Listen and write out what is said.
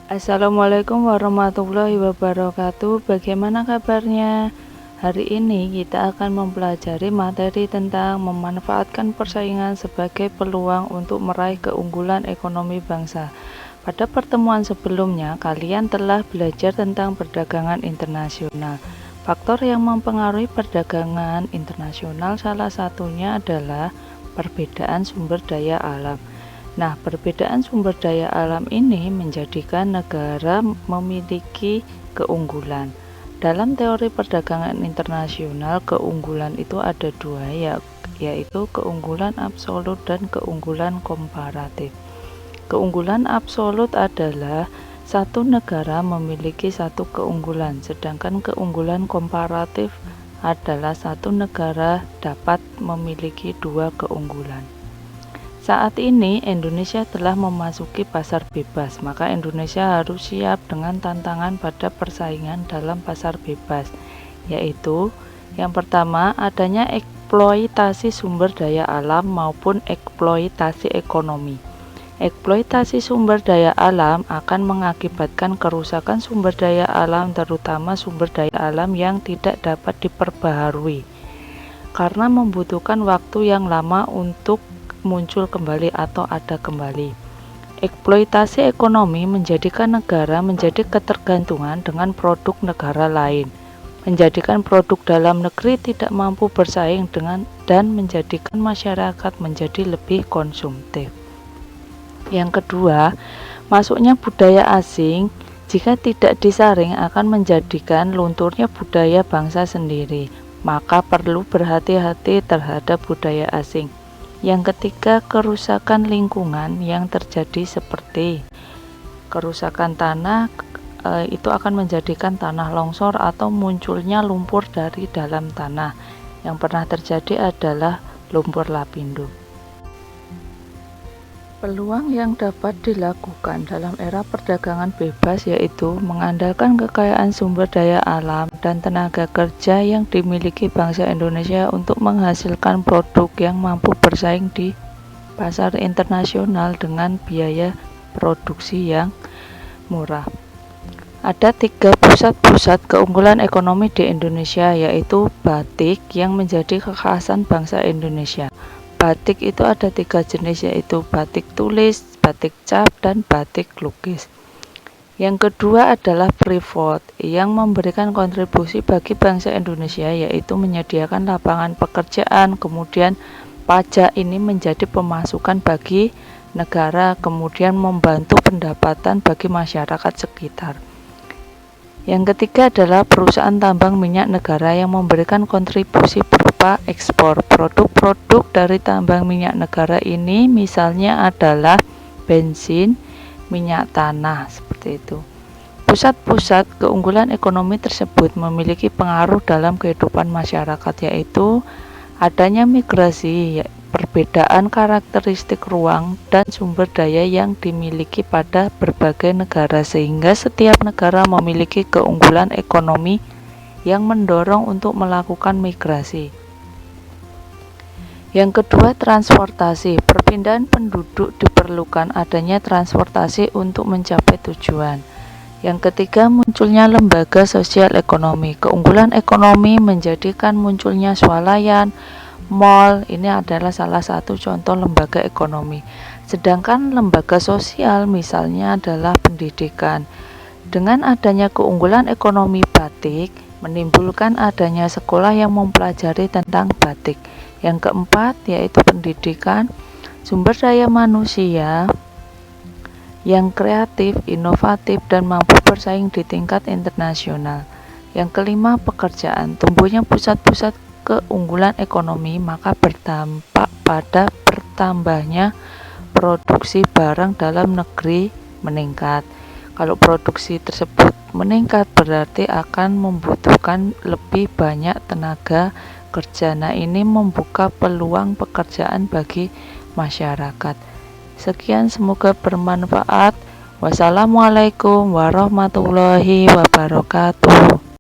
Assalamualaikum warahmatullahi wabarakatuh. Bagaimana kabarnya? Hari ini kita akan mempelajari materi tentang memanfaatkan persaingan sebagai peluang untuk meraih keunggulan ekonomi bangsa. Pada pertemuan sebelumnya, kalian telah belajar tentang perdagangan internasional. Faktor yang mempengaruhi perdagangan internasional salah satunya adalah perbedaan sumber daya alam. Nah, perbedaan sumber daya alam ini menjadikan negara memiliki keunggulan. Dalam teori perdagangan internasional, keunggulan itu ada dua, yaitu keunggulan absolut dan keunggulan komparatif. Keunggulan absolut adalah satu negara memiliki satu keunggulan, sedangkan keunggulan komparatif adalah satu negara dapat memiliki dua keunggulan. Saat ini Indonesia telah memasuki pasar bebas, maka Indonesia harus siap dengan tantangan pada persaingan dalam pasar bebas, yaitu yang pertama adanya eksploitasi sumber daya alam maupun eksploitasi ekonomi. Eksploitasi sumber daya alam akan mengakibatkan kerusakan sumber daya alam, terutama sumber daya alam yang tidak dapat diperbaharui, karena membutuhkan waktu yang lama untuk muncul kembali atau ada kembali. Eksploitasi ekonomi menjadikan negara menjadi ketergantungan dengan produk negara lain, menjadikan produk dalam negeri tidak mampu bersaing dengan dan menjadikan masyarakat menjadi lebih konsumtif. Yang kedua, masuknya budaya asing jika tidak disaring akan menjadikan lunturnya budaya bangsa sendiri, maka perlu berhati-hati terhadap budaya asing. Yang ketiga, kerusakan lingkungan yang terjadi seperti kerusakan tanah, itu akan menjadikan tanah longsor atau munculnya lumpur dari dalam tanah. Yang pernah terjadi adalah lumpur lapindo. Peluang yang dapat dilakukan dalam era perdagangan bebas yaitu mengandalkan kekayaan sumber daya alam dan tenaga kerja yang dimiliki bangsa Indonesia untuk menghasilkan produk yang mampu bersaing di pasar internasional dengan biaya produksi yang murah. Ada 3 pusat-pusat keunggulan ekonomi di Indonesia, yaitu batik yang menjadi kekhasan bangsa Indonesia. Batik itu ada 3 jenis, yaitu batik tulis, batik cap, dan batik lukis. Yang kedua adalah Freeport yang memberikan kontribusi bagi bangsa Indonesia, yaitu menyediakan lapangan pekerjaan, kemudian pajak ini menjadi pemasukan bagi negara, kemudian membantu pendapatan bagi masyarakat sekitar. Yang ketiga adalah perusahaan tambang minyak negara yang memberikan kontribusi berupa ekspor. Produk-produk dari tambang minyak negara ini misalnya adalah bensin, minyak tanah, seperti itu. Pusat-pusat keunggulan ekonomi tersebut memiliki pengaruh dalam kehidupan masyarakat, yaitu adanya migrasi, perbedaan karakteristik ruang dan sumber daya yang dimiliki pada berbagai negara, sehingga setiap negara memiliki keunggulan ekonomi yang mendorong untuk melakukan migrasi. Yang kedua, transportasi. Perpindahan penduduk diperlukan adanya transportasi untuk mencapai tujuan. Yang ketiga, munculnya lembaga sosial ekonomi. Keunggulan ekonomi menjadikan munculnya swalayan, mall, ini adalah salah satu contoh lembaga ekonomi. Sedangkan lembaga sosial misalnya adalah pendidikan. Dengan adanya keunggulan ekonomi batik, menimbulkan adanya sekolah yang mempelajari tentang batik. Yang keempat yaitu pendidikan, sumber daya manusia yang kreatif, inovatif, dan mampu bersaing di tingkat internasional. Yang kelima, pekerjaan. Tumbuhnya pusat-pusat keunggulan ekonomi maka berdampak pada bertambahnya produksi barang dalam negeri meningkat. Kalau produksi tersebut meningkat berarti akan membutuhkan lebih banyak tenaga kerja. Nah, ini membuka peluang pekerjaan bagi masyarakat. Sekian, semoga bermanfaat. Wassalamualaikum warahmatullahi wabarakatuh.